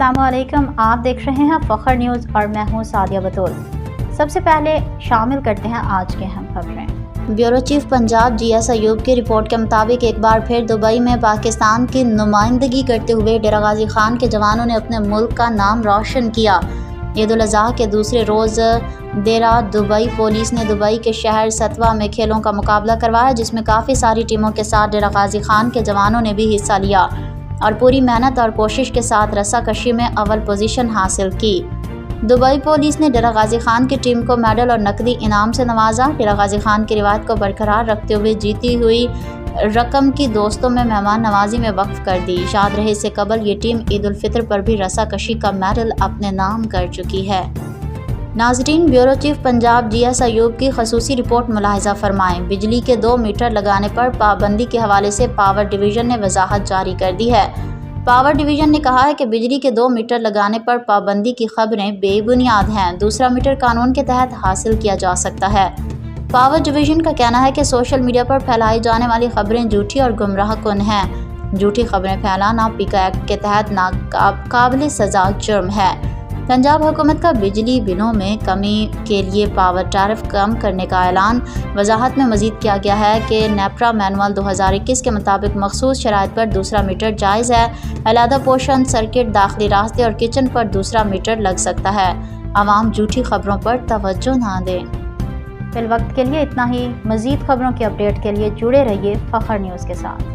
अस्सलामुअलैकुम, आप देख रहे हैं फखर न्यूज़ और मैं हूं सादिया बतूल। सबसे पहले शामिल करते हैं आज के अहम खबरें। Bureau chief Punjab GS Ayub की रिपोर्ट के मुताबिक एक बार फिर दुबई में पाकिस्तान की नुमाइंदगी करते हुए डेरा गाजी खान के जवानों ने अपने मुल्क का नाम रोशन किया। ईद उल अज़हा के दूसरे रोज़ डेरा दुबई पुलिस ने दुबई के शहर सतवा में खेलों का मुकाबला करवाया, जिसमें काफ़ी सारी टीमों के साथ डेरा गाजी खान के जवानों ने भी हिस्सा लिया और पूरी मेहनत और कोशिश के साथ रस्साकशी में अव्वल पोजीशन हासिल की। दुबई पुलिस ने डेरा गाजी खान की टीम को मेडल और नकदी इनाम से नवाजा। डेरा गाजी खान की रिवायत को बरकरार रखते हुए जीती हुई रकम की दोस्तों में मेहमान नवाजी में वक्फ कर दी। शाद रहे से कबल ये टीम ईद उल फितर पर भी रस्साकशी का मेडल अपने नाम कर चुकी है। नाज़रीन, bureau chief Punjab GS Ayub की खसूसी रिपोर्ट मुलाहिजा फरमाएं। बिजली के 2 मीटर लगाने पर पाबंदी के हवाले से पावर डिवीज़न ने वजाहत जारी कर दी है। पावर डिवीज़न ने कहा है कि बिजली के 2 मीटर लगाने पर पाबंदी की खबरें बेबुनियाद हैं। दूसरा मीटर कानून के तहत हासिल किया जा सकता है। पावर डिवीज़न का कहना है कि सोशल मीडिया पर फैलाई जाने वाली खबरें झूठी और गुमराह कुन हैं। झूठी खबरें फैलाना PICA एक्ट के तहत नाकाबिल सज़ा जुर्म है। पंजाब हुकूमत का बिजली बिलों में कमी के लिए पावर टैरिफ कम करने का ऐलान। वजाहत में मज़ीद किया गया है कि नेपरा मैनुअल 2021 के मुताबिक मखसूस शराइत पर दूसरा मीटर जायज़ है। अलहदा पोषण सर्किट, दाखिली रास्ते और किचन पर दूसरा मीटर लग सकता है। आवाम झूठी खबरों पर तवज्जो ना दें। फिल वक्त के लिए इतना ही। मज़ीद खबरों की अपडेट के लिए जुड़े रहिए फखर न्यूज़ के साथ।